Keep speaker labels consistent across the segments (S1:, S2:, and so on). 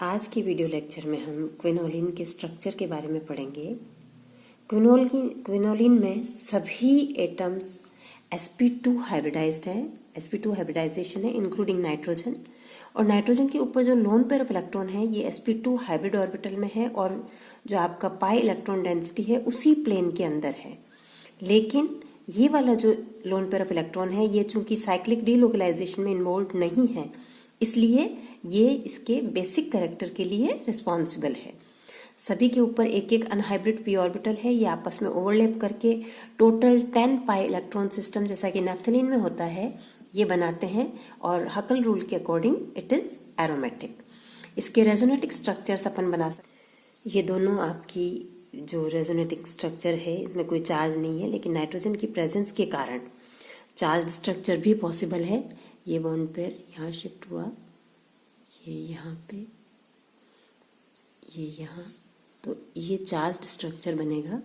S1: आज की video lecture में हम क्विनोलिन के स्ट्रक्चर के बारे में पढ़ेंगे। क्विनोलिन में सभी एटम्स sp2 हाइब्रिडाइज्ड है। sp2 हाइब्रिडाइजेशन है इंक्लूडिंग नाइट्रोजन, और नाइट्रोजन के ऊपर जो लोन पेयर ऑफ इलेक्ट्रॉन है ये sp2 हाइब्रिड ऑर्बिटल में है, और जो आपका पाई इलेक्ट्रॉन डेंसिटी है उसी प्लेन के अंदर है। लेकिन ये वाला जो लोन पेयर ऑफ इलेक्ट्रॉन है ये चूंकि साइक्लिक डीलोकलाइजेशन में इन्वॉल्व नहीं है, इसलिए ये इसके बेसिक कैरेक्टर के लिए रिस्पॉन्सिबल है। सभी के ऊपर एक एक अनहाइब्रिड पी ऑर्बिटल है, ये आपस में ओवरलैप करके टोटल 10 पाई इलेक्ट्रॉन सिस्टम जैसा कि नैफ्थलीन में होता है ये बनाते हैं, और हकल रूल के अकॉर्डिंग इट इज एरोमेटिक। इसके रेजोनेटिक स्ट्रक्चर्स अपन बना सकते। ये दोनों आपकी जो रेजोनेटिक स्ट्रक्चर है इसमें कोई चार्ज नहीं है, लेकिन नाइट्रोजन की प्रेजेंस के कारण चार्ज स्ट्रक्चर भी पॉसिबल है। ये बॉन्ड पेयर यहाँ शिफ्ट हुआ, ये यहाँ पे, ये यहाँ, तो ये चार्ज्ड स्ट्रक्चर बनेगा।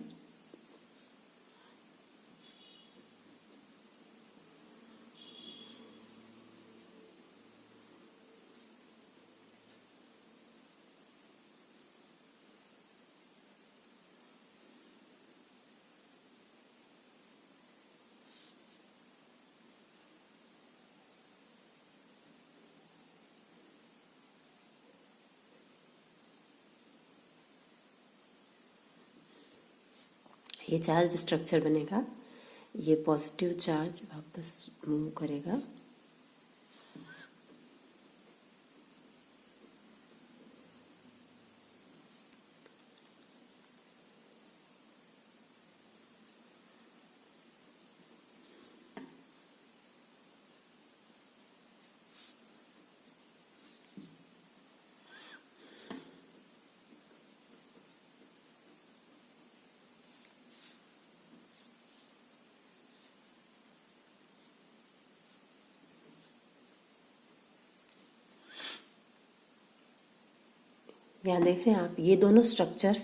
S1: ये चार्ज स्ट्रक्चर बनेगा, ये पॉजिटिव चार्ज वापस मूव करेगा, यहाँ देख रहे हैं आप, ये दोनों स्ट्रक्चर्स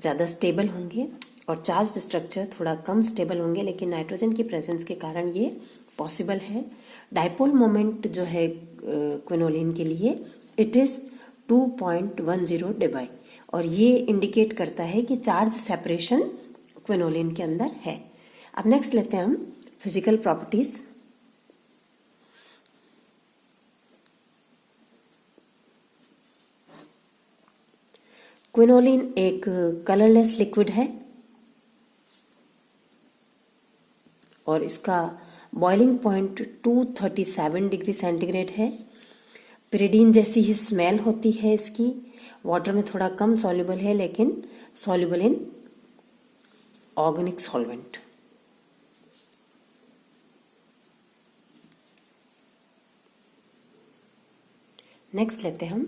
S1: ज़्यादा स्टेबल होंगे और चार्ज स्ट्रक्चर थोड़ा कम स्टेबल होंगे, लेकिन नाइट्रोजन की प्रेजेंस के कारण ये पॉसिबल है। डाइपोल मोमेंट जो है क्विनोलिन के लिए इट इज़ 2.10 डिबाई, और ये इंडिकेट करता है कि चार्ज सेपरेशन क्विनोलिन के अंदर है। अब नेक्स्ट लेते हैं हम फिजिकल प्रॉपर्टीज़। क्विनोलिन एक कलरलेस लिक्विड है और इसका बॉइलिंग पॉइंट 237 डिग्री सेंटीग्रेड है। पिरिडीन जैसी ही स्मेल होती है इसकी। वाटर में थोड़ा कम सॉल्युबल है, लेकिन soluble in organic solvent. Next लेते हैं हम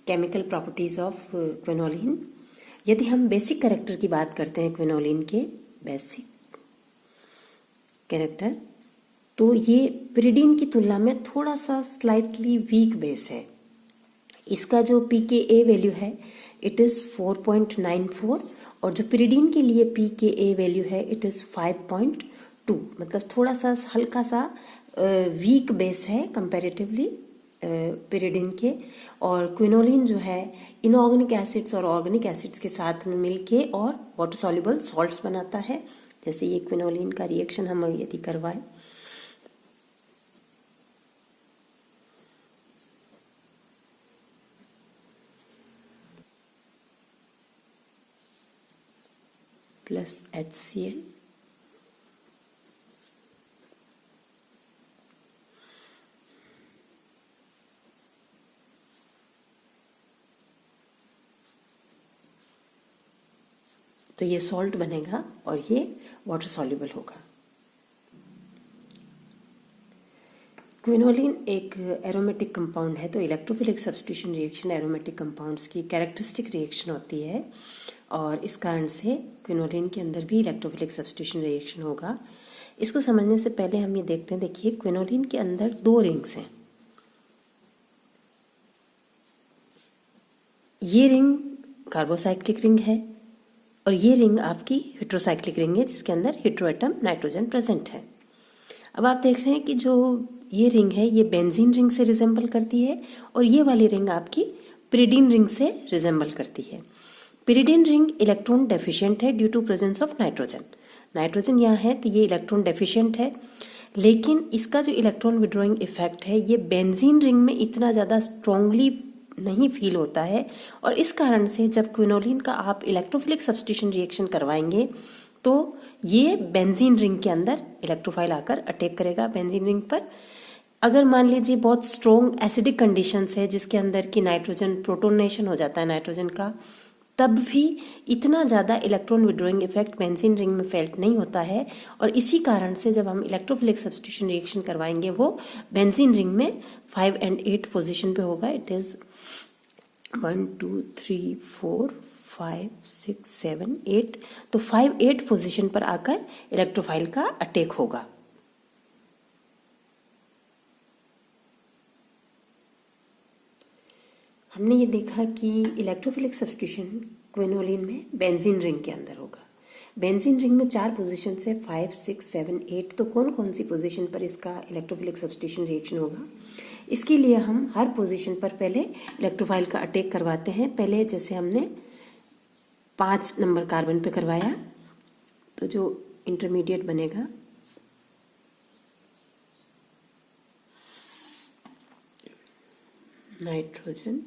S1: केमिकल प्रॉपर्टीज ऑफ क्विनोलिन। यदि हम बेसिक कैरेक्टर की बात करते हैं क्विनोलिन के बेसिक कैरेक्टर, तो ये पिरिडीन की तुलना में थोड़ा सा स्लाइटली वीक बेस है। इसका जो pKa वैल्यू है इट इज़ 4.94, और जो पिरिडीन के लिए pKa वैल्यू है इट इज़ 5.2, मतलब थोड़ा सा हल्का सा वीक बेस है कंपैरेटिवली पिरिडीन के। और क्विनोलिन जो है इनऑर्गेनिक एसिड्स और ऑर्गेनिक एसिड्स के साथ में मिलके और वाटर सॉल्युबल सॉल्ट्स बनाता है। जैसे ये क्विनोलिन का रिएक्शन हम यदि करवाएं, प्लस HCl तो ये सॉल्ट बनेगा और ये वाटर सॉल्युबल होगा। क्विनोलिन एक एरोमेटिक कंपाउंड है, तो electrophilic substitution reaction aromatic compounds की कैरेक्टरिस्टिक रिएक्शन होती है, और इस कारण से क्विनोलिन के अंदर भी इलेक्ट्रोफिलिक सब्स्टिट्यूशन रिएक्शन होगा। इसको समझने से पहले हम ये देखते हैं, देखिए क्विनोलिन के अंदर 2 रिंग्स हैं। ये रिंग कार्बोसाइक्लिक रिंग है और ये रिंग आपकी हेट्रोसाइक्लिक रिंग है जिसके अंदर हेट्रोएटम नाइट्रोजन प्रेजेंट है। अब आप देख रहे हैं कि जो ये रिंग है ये बेंजीन रिंग से रिजेंबल करती है, और ये वाली रिंग आपकी पिरिडीन रिंग से रिजेंबल करती है। पिरिडीन रिंग इलेक्ट्रॉन डेफिशिएंट है due to presence of nitrogen. Nitrogen यहाँ है तो ये इलेक्ट्रॉन डेफिशिएंट है, लेकिन इसका जो इलेक्ट्रॉन विड्रॉइंग इफेक्ट है ये बेंजीन रिंग में इतना ज़्यादा स्ट्रांगली नहीं फील होता है, और इस कारण से जब क्विनोलिन का आप इलेक्ट्रोफिलिक सब्स्टिट्यूशन रिएक्शन करवाएंगे तो ये बेंजीन रिंग के अंदर इलेक्ट्रोफाइल आकर अटैक करेगा बेंजीन रिंग पर। अगर मान लीजिए बहुत स्ट्रॉन्ग एसिडिक कंडीशंस है जिसके अंदर की नाइट्रोजन प्रोटोनेशन हो जाता है नाइट्रोजन का, तब भी इतना ज़्यादा electron withdrawing effect benzene ring में फेल्ट नहीं होता है, और इसी कारण से जब हम इलेक्ट्रोफिलिक सब्स्टिट्यूशन रिएक्शन करवाएंगे वो बेंजीन रिंग में 5 और 8 पोजीशन पे होगा। इट इज़ 1 2 3 4 5 6 7 8, तो 5 8 पोजीशन पर आकर इलेक्ट्रोफाइल का अटैक होगा। हमने ये देखा कि इलेक्ट्रोफिलिक सब्स्टिट्यूशन क्विनोलिन में बेंजीन रिंग के अंदर होगा। बेंजीन रिंग में 4 पोजीशन से 5 6 7 8, तो कौन कौन सी पोजीशन पर इसका इलेक्ट्रोफिलिक सब्स्टिट्यूशन रिएक्शन होगा, इसके लिए हम हर पोजीशन पर पहले इलेक्ट्रोफाइल का अटैक करवाते हैं। पहले जैसे हमने 5 नंबर कार्बन पे करवाया, तो जो इंटरमीडिएट बनेगा नाइट्रोजन,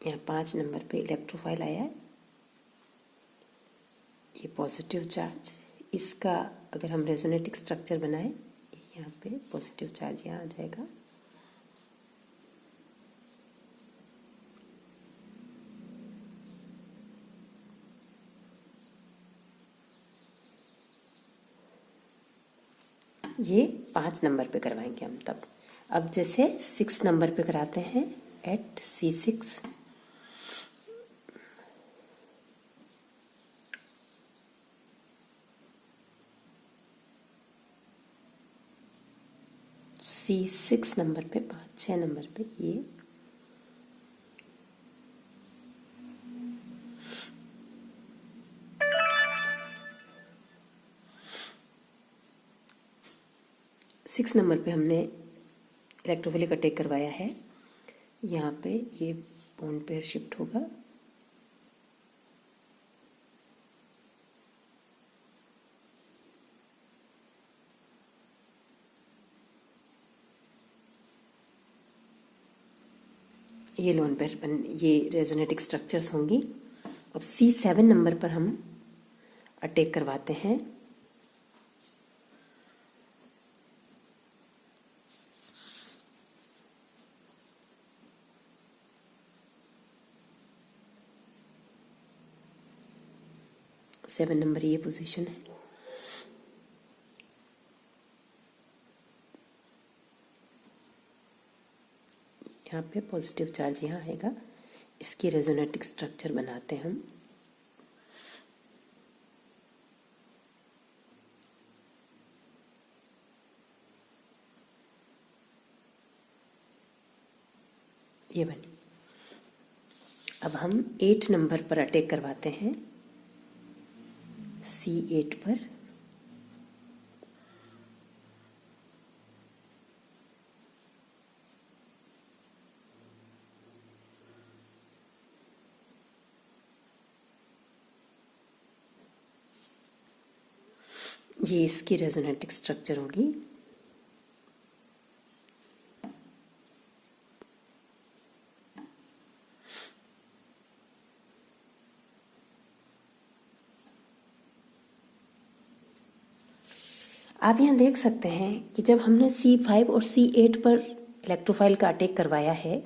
S1: यहाँ 5 नंबर पे इलेक्ट्रोफाइल आया, ये पॉजिटिव चार्ज, इसका अगर हम रेजोनेटिक स्ट्रक्चर बनाए यहाँ पे पॉजिटिव चार्ज यहाँ आ जाएगा। ये 5 नंबर पे करवाएंगे हम तब। अब जैसे 6 नंबर पे कराते हैं एट C6, C6 नंबर पे 5 6 नंबर पे ये सिक्स नंबर पे हमने इलेक्ट्रोफिलिक अटैक करवाया है। यहाँ पे ये बॉन्ड पेयर शिफ्ट होगा, ये लोन पेयर ये रेजोनेटिक स्ट्रक्चर्स होंगी। अब C7 नंबर पर हम अटैक करवाते हैं। सेवन नंबर ये पोजीशन है। यहाँ पे पॉजिटिव चार्ज यहाँ आएगा, इसकी रेजोनेटिक स्ट्रक्चर बनाते हैं हम। ये बनी। अब हम 8 नंबर पर अटैक करवाते हैं, C8 पर। ये इसकी रेजोनेटिक स्ट्रक्चर होगी। आप यहाँ देख सकते हैं कि जब हमने C5 और C8 पर इलेक्ट्रोफाइल का अटैक करवाया है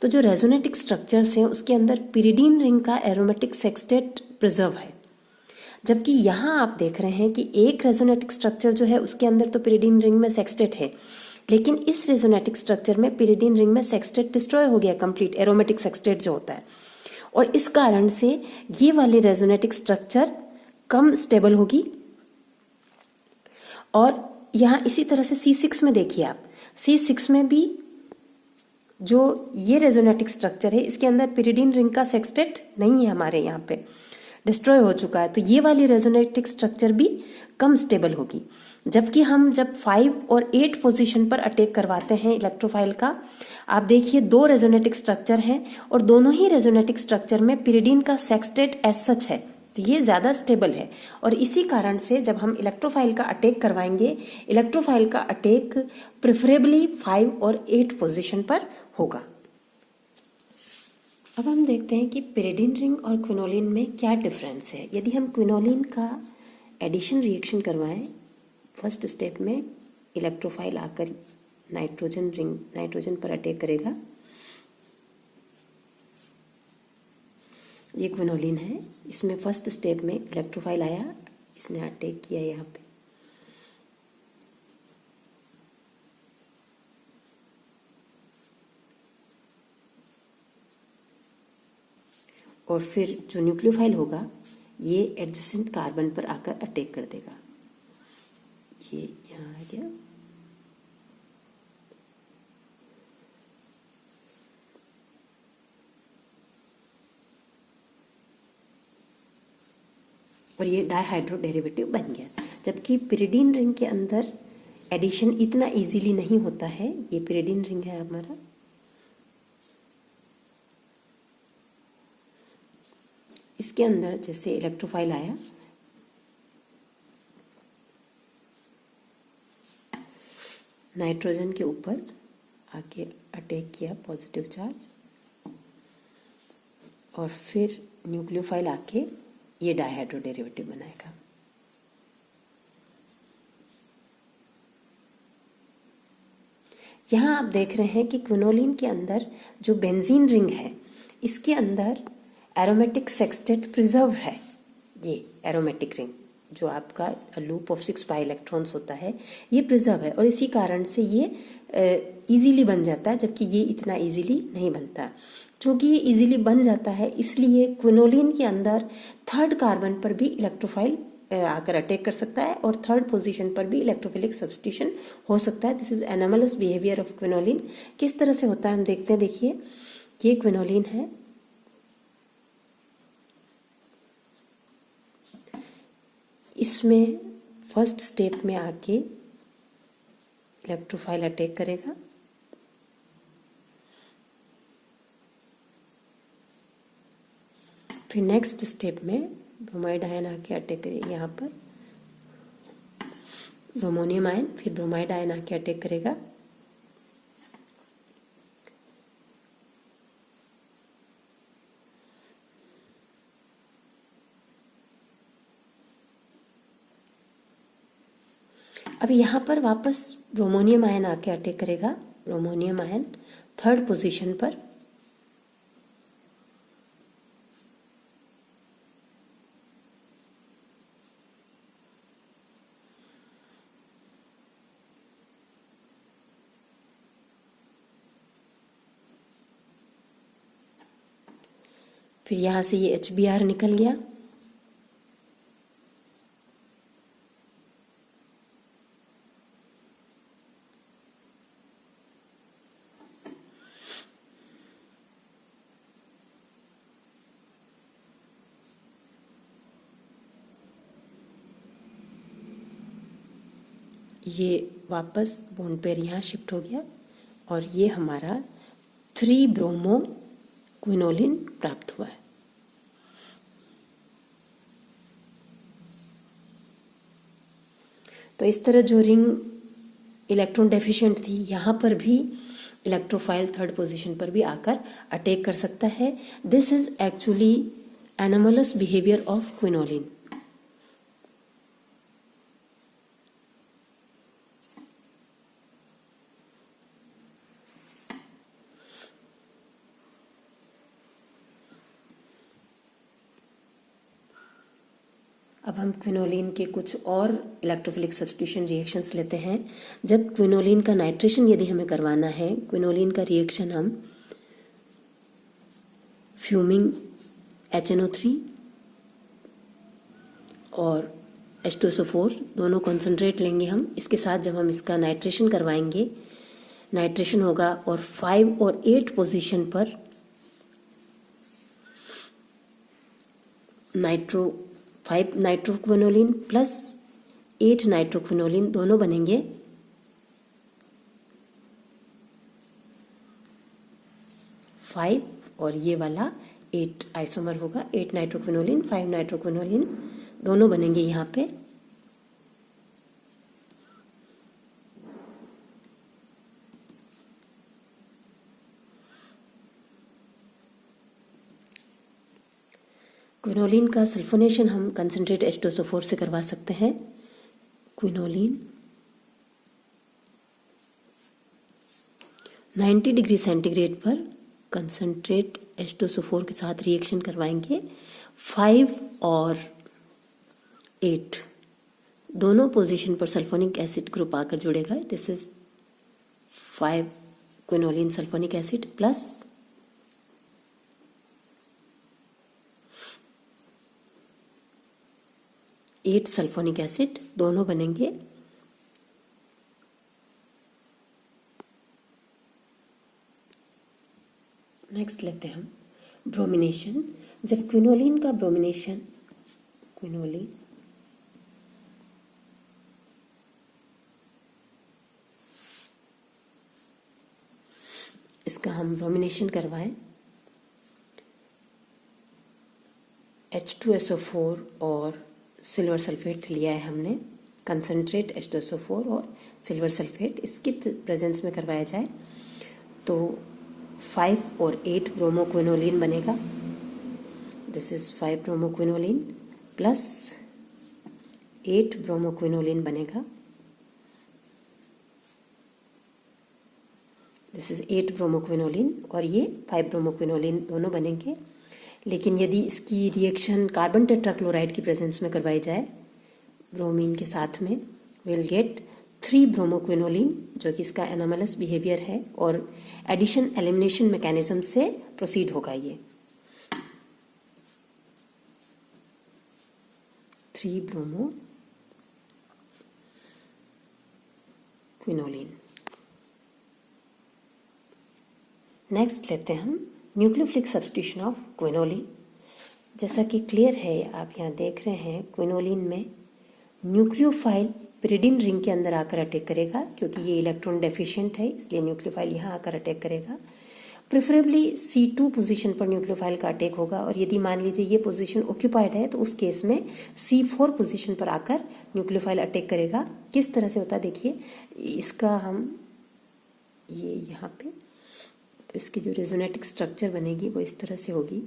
S1: तो जो रेजोनेटिक स्ट्रक्चर्स हैं उसके अंदर पिरिडीन रिंग का एरोमेटिक सेक्सटेट प्रिजर्व है, जबकि यहाँ आप देख रहे हैं कि एक रेजोनेटिक स्ट्रक्चर जो है उसके अंदर तो पिरिडीन रिंग में सेक्सटेट है, लेकिन इस रेजोनेटिक स्ट्रक्चर में पिरिडीन रिंग में सेक्सटेट डिस्ट्रॉय हो गया, कंप्लीट एरोमेटिक सेक्सटेट जो होता है, और इस कारण से ये वाली रेजोनेटिक स्ट्रक्चर कम स्टेबल होगी। और यहाँ इसी तरह से C6 में देखिए आप, C6 में भी जो ये रेजोनेटिक स्ट्रक्चर है इसके अंदर पिरिडीन रिंग का सेक्सटेट नहीं है हमारे यहाँ पे, डिस्ट्रॉय हो चुका है, तो ये वाली रेजोनेटिक स्ट्रक्चर भी कम स्टेबल होगी। जबकि हम जब 5 और 8 पोजीशन पर अटैक करवाते हैं इलेक्ट्रोफाइल का, आप देखिए 2 रेजोनेटिक स्ट्रक्चर हैं और दोनों ही रेजोनेटिक स्ट्रक्चर में पिरिडीन का सेक्सटेट एज सच है, तो ये ज़्यादा स्टेबल है। और इसी कारण से जब हम इलेक्ट्रोफाइल का अटैक करवाएंगे, इलेक्ट्रोफाइल का अटैक प्रेफरेबली 5 और 8 पोजीशन पर होगा। अब हम देखते हैं कि पिरिडिन रिंग और क्विनोलिन में क्या डिफरेंस है। यदि हम क्विनोलिन का एडिशन रिएक्शन करवाएं, फर्स्ट स्टेप में इलेक्ट्रोफाइल आकर नाइट्रोजन पर अटैक करेगा। ये क्विनोलिन है, इसमें फर्स्ट स्टेप में इलेक्ट्रोफाइल आया, इसने अटैक किया यहाँ पे, और फिर जो न्यूक्लियोफाइल होगा ये एडजेसेंट कार्बन पर आकर अटैक कर देगा। ये यहाँ आ गया, और ये डाइहाइड्रो डेरिवेटिव बन गया। जबकि पिरिडीन रिंग के अंदर एडिशन इतना इजीली नहीं होता है। ये पिरिडीन रिंग है हमारा, इसके अंदर जैसे इलेक्ट्रोफाइल आया, नाइट्रोजन के ऊपर आके अटैक किया पॉजिटिव चार्ज, और फिर न्यूक्लियोफाइल आके ये डाइहाइड्रो डेरिवेटिव बनाएगा। यहाँ आप देख रहे हैं कि क्विनोलिन के अंदर जो बेंजीन रिंग है, इसके अंदर एरोमेटिक सेक्सटेट प्रिजर्व है। ये एरोमेटिक रिंग जो आपका लूप ऑफ 6 पाई इलेक्ट्रॉन्स होता है, ये प्रिजर्व है, और इसी कारण से ये इजीली बन जाता है, जबकि ये इतना इजीली नहीं बनता। चूँकि ये इजीली बन जाता है, इसलिए क्विनोलिन के अंदर 3rd कार्बन पर भी इलेक्ट्रोफाइल आकर अटैक कर सकता है, और 3rd पोजीशन पर भी इलेक्ट्रोफिलिक सब्स्टिट्यूशन हो सकता है। This is anomalous behaviour of quinoline. किस तरह से होता है हम देखते हैं। देखिए, ये क्विनोलिन है, इसमें फर्स्ट स्टेप में आके इलेक्ट्रोफाइल अटैक करेगा, फिर नेक्स्ट स्टेप में ब्रोमाइड आयन आके अटैक करेगा, यहाँ पर ब्रोमोनियम आयन, फिर ब्रोमाइड आयन आके अटैक करेगा, अब यहाँ पर वापस ब्रोमोनियम आयन आके अटैक करेगा, ब्रोमोनियम आयन 3rd पोजीशन पर, फिर यहाँ से ये HBr निकल गया, ये वापस बॉन्ड पेयर यहाँ शिफ्ट हो गया, और ये हमारा 3 ब्रोमो क्विनोलिन प्राप्त हुआ है। तो इस तरह जो रिंग इलेक्ट्रॉन डेफिशिएंट थी, यहाँ पर भी इलेक्ट्रोफाइल 3rd पोजीशन पर भी आकर अटैक कर सकता है। This is actually anomalous behaviour of quinoline. अब हम क्विनोलिन के कुछ और इलेक्ट्रोफिलिक सब्स्टिट्यूशन रिएक्शंस लेते हैं। जब क्विनोलिन का नाइट्रेशन यदि हमें करवाना है, क्विनोलिन का रिएक्शन हम फ्यूमिंग HNO3 और H2SO4 दोनों कॉन्सेंट्रेट लेंगे हम। इसके साथ जब हम इसका नाइट्रेशन करवाएंगे, नाइट्रेशन होगा और 5 और 8 पोजीशन पर 5 नाइट्रोक्विनोलिन प्लस 8 नाइट्रोक्विनोलिन दोनों बनेंगे 5 और ये वाला 8 आइसोमर होगा 8 नाइट्रोक्विनोलिन 5 नाइट्रोक्विनोलिन दोनों बनेंगे यहाँ पे। क्विनोलिन का सल्फोनेशन हम कंसंट्रेट H2SO4 से करवा सकते हैं। क्विनोलिन 90 डिग्री सेंटीग्रेड पर कंसंट्रेट H2SO4 के साथ रिएक्शन करवाएंगे। 5 और 8 दोनों पोजीशन पर सल्फोनिक एसिड ग्रुप आकर जुड़ेगा। This is 5 quinoline sulphonic acid plus 8 sulphonic acid दोनों बनेंगे नेक्स्ट लेते हैं हम ब्रोमिनेशन। जब क्विनोलिन का ब्रोमिनेशन क्विनोलिन इसका हम ब्रोमिनेशन करवाएं H2SO4 और सिल्वर सल्फेट लिया है हमने कंसंट्रेट H2SO4 और सिल्वर सल्फेट इसकी प्रेजेंस में करवाया जाए तो 5 और 8 ब्रोमोक्विनोलिन बनेगा। दिस इज 5 ब्रोमोक्विनोलिन प्लस 8 ब्रोमोक्विनोलिन बनेगा। दिस इज 8 ब्रोमोक्विनोलिन और ये 5 ब्रोमोक्विनोलिन दोनों बनेंगे। लेकिन यदि इसकी रिएक्शन कार्बन टेट्राक्लोराइड की प्रेजेंस में करवाई जाए ब्रोमीन के साथ में विल गेट 3 ब्रोमोक्विनोलिन जो कि इसका एनोमलस बिहेवियर है और एडिशन एलिमिनेशन मैकेनिज्म से प्रोसीड होगा ये 3 ब्रोमोक्विनोलिन। नेक्स्ट लेते हैं हम न्यूक्लियोफिलिक सब्स्टिट्यूशन ऑफ क्विनोलिन। जैसा कि क्लियर है आप यहाँ देख रहे हैं क्विनोलिन में न्यूक्लियोफाइल पिरिडिन रिंग के अंदर आकर अटैक करेगा क्योंकि ये इलेक्ट्रॉन डेफिशिएंट है इसलिए न्यूक्लियोफाइल यहाँ आकर अटैक करेगा। प्रेफरेबली C2 पोजीशन पर न्यूक्लियोफाइल का अटैक होगा और यदि मान लीजिए ये पोजीशन ऑक्यूपाइड है तो उस केस में C4 पोजीशन पर आकर न्यूक्लियोफाइल अटैक करेगा। किस तरह से होता है देखिए इसका हम ये यहाँ पे तो इसकी जो रेजोनेटिक स्ट्रक्चर बनेगी वो इस तरह से होगी।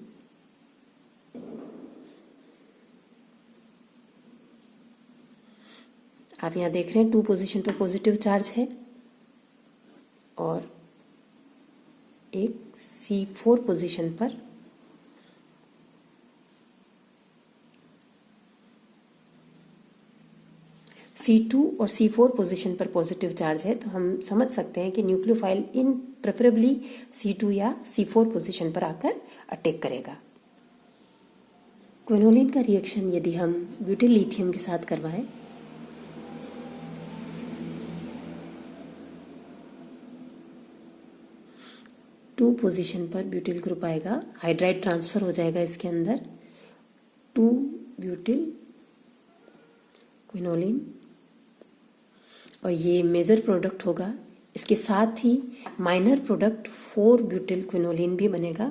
S1: आप यहाँ देख रहे हैं 2 पोजीशन पर पॉजिटिव चार्ज है और एक C4 पोजीशन पर C2 और C4 पोजीशन पर पॉजिटिव चार्ज है तो हम समझ सकते हैं कि न्यूक्लियोफाइल इन प्रेफरेबली C2 या C4 पोजीशन पर आकर अटैक करेगा। क्विनोलिन का रिएक्शन यदि हम ब्यूटिल लिथियम के साथ करवाएं टू पोजीशन पर ब्यूटिल ग्रुप आएगा हाइड्राइड ट्रांसफर हो जाएगा इसके अंदर 2 ब्यूटिल क्विनोलिन और ये मेजर प्रोडक्ट होगा। इसके साथ ही माइनर प्रोडक्ट 4 ब्यूटिल क्विनोलिन भी बनेगा।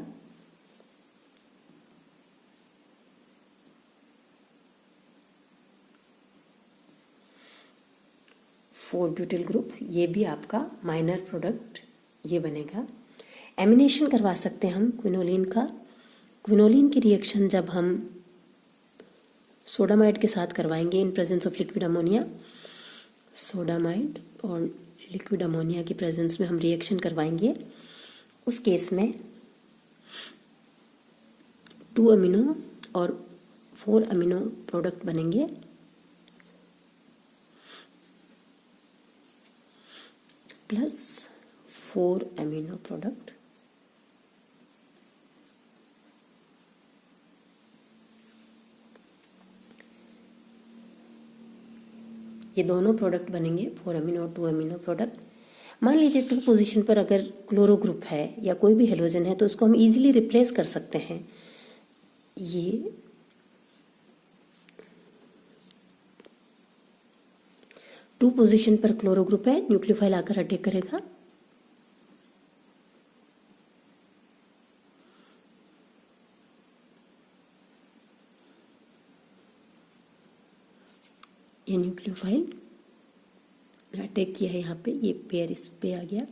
S1: फोर ब्यूटिल ग्रुप ये भी आपका माइनर प्रोडक्ट ये बनेगा। एमिनेशन करवा सकते हैं हम क्विनोलिन का। क्विनोलिन की रिएक्शन जब हम सोडामाइड के साथ करवाएंगे in presence of liquid ammonia sodamide और लिक्विड अमोनिया की प्रेजेंस में हम रिएक्शन करवाएंगे उस केस में 2 अमीनो और 4 अमीनो प्रोडक्ट बनेंगे। प्लस 4 अमीनो प्रोडक्ट ये दोनों प्रोडक्ट बनेंगे 4 अमीनो और 2 अमीनो प्रोडक्ट। मान लीजिए 2 पोजीशन पर अगर क्लोरो ग्रुप है या कोई भी हेलोजन है तो उसको हम इजीली रिप्लेस कर सकते हैं। ये 2 पोजीशन पर क्लोरो ग्रुप है, न्यूक्लियोफाइल आकर अटैक करेगा। ये न्यूक्लियोफाइल अटैक किया है यहाँ पे, ये पेयर इस पे आ गया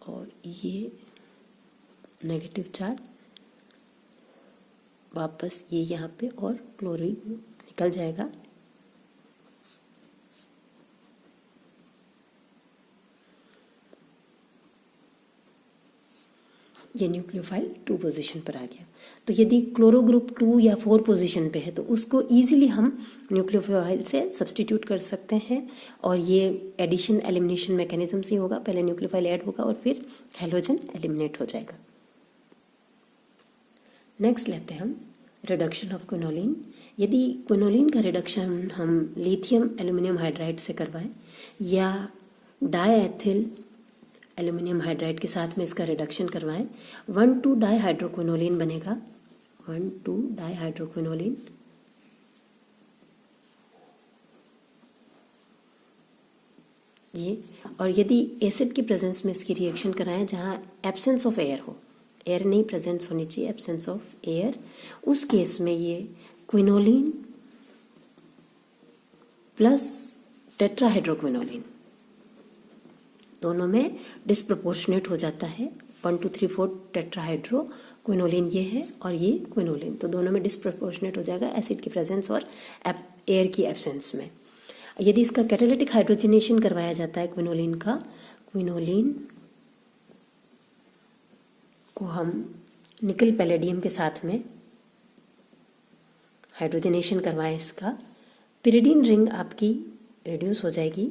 S1: और ये नेगेटिव चार्ज वापस ये यहाँ पे और क्लोरीन निकल जाएगा। ये न्यूक्लियोफाइल 2 पोजीशन पर आ गया। तो यदि क्लोरो ग्रुप 2 या 4 पोजीशन पे है तो उसको इजीली हम न्यूक्लियोफाइल से सब्स्टिट्यूट कर सकते हैं और ये एडिशन एलिमिनेशन मैकेनिज्म से होगा। पहले न्यूक्लियोफाइल ऐड होगा और फिर हैलोजन एलिमिनेट हो जाएगा। नेक्स्ट लेते हैं हम रिडक्शन ऑफ क्विनोलिन। यदि क्विनोलिन का रिडक्शन हम लिथियम एल्यूमिनियम हाइड्राइड से करवाएं या डायएथिल एल्यूमिनियम हाइड्राइड के साथ में इसका रिडक्शन करवाएं, 1,2 डाइहाइड्रोक्विनोलिन बनेगा। 1,2 डाइहाइड्रोक्विनोलिन ये। और यदि एसिड की प्रेजेंस में इसकी रिएक्शन कराएं जहां एब्सेंस ऑफ एयर हो, एयर नहीं प्रेजेंस होनी चाहिए, एब्सेंस ऑफ एयर, उस केस में ये क्विनोलिन प्लस टेट्राहाइड्रोक्विनोलिन दोनों में डिस्प्रपोर्शनेट हो जाता है। 1 2 3 4 टेट्राहाइड्रो क्विनोलिन ये है और ये क्विनोलिन, तो दोनों में डिस्प्रपोर्शनेट हो जाएगा एसिड की प्रेजेंस और एयर की एब्सेंस में। यदि इसका कैटालिटिक हाइड्रोजनेशन करवाया जाता है क्विनोलिन का, क्विनोलिन को हम निकल पैलेडियम के साथ में हाइड्रोजनेशन करवाएं इसका, पिरिडीन रिंग आपकी रिड्यूस हो जाएगी।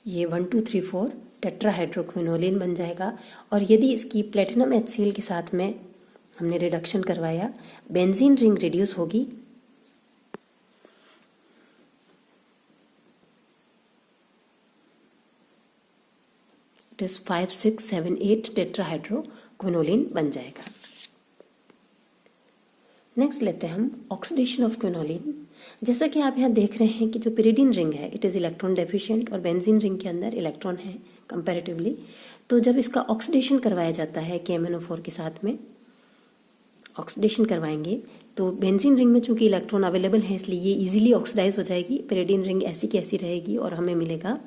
S1: ये 1 2 3 4 टेट्राहाइड्रोक्विनोलिन बन जाएगा। और यदि इसकी प्लेटिनम HCl के साथ में हमने रिडक्शन करवाया, बेंजीन रिंग रिड्यूस होगी। इट इज 5 6 7 8 टेट्राहाइड्रोक्विनोलिन बन जाएगा। नेक्स्ट लेते हैं हम ऑक्सीडेशन ऑफ क्विनोलिन। जैसा कि आप यहाँ देख रहे हैं कि जो पिरिडीन रिंग है इट इज़ इलेक्ट्रॉन डेफिशिएंट और बेंजीन रिंग के अंदर इलेक्ट्रॉन है कंपैरेटिवली। तो जब इसका ऑक्सीडेशन करवाया जाता है KMnO4 के साथ में ऑक्सीडेशन करवाएंगे तो बेंजीन रिंग में चूंकि इलेक्ट्रॉन अवेलेबल है इसलिए ये इजीली ऑक्सीडाइज हो जाएगी। पिरिडीन रिंग ऐसी की ऐसी रहेगी और हमें मिलेगा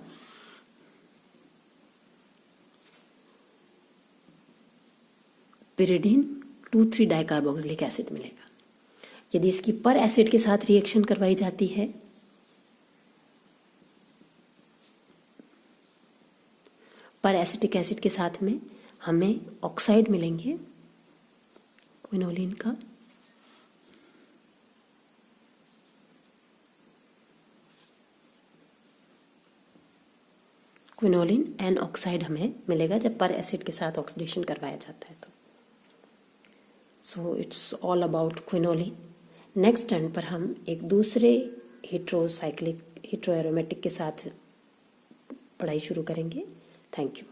S1: पिरिडीन 2,3 डाइकार्बोक्सिलिक एसिड मिलेगा। यदि इसकी पर एसिड के साथ रिएक्शन करवाई जाती है, पर एसिटिक एसिड के साथ में हमें ऑक्साइड मिलेंगे क्विनोलिन का। क्विनोलिन एन ऑक्साइड हमें मिलेगा जब पर एसिड के साथ ऑक्सीडेशन करवाया जाता है तो। So it's all about quinoline. Next turn पर हम एक दूसरे हेट्रोसाइक्लिक हेट्रोएरोमेटिक के साथ पढ़ाई शुरू करेंगे। Thank you.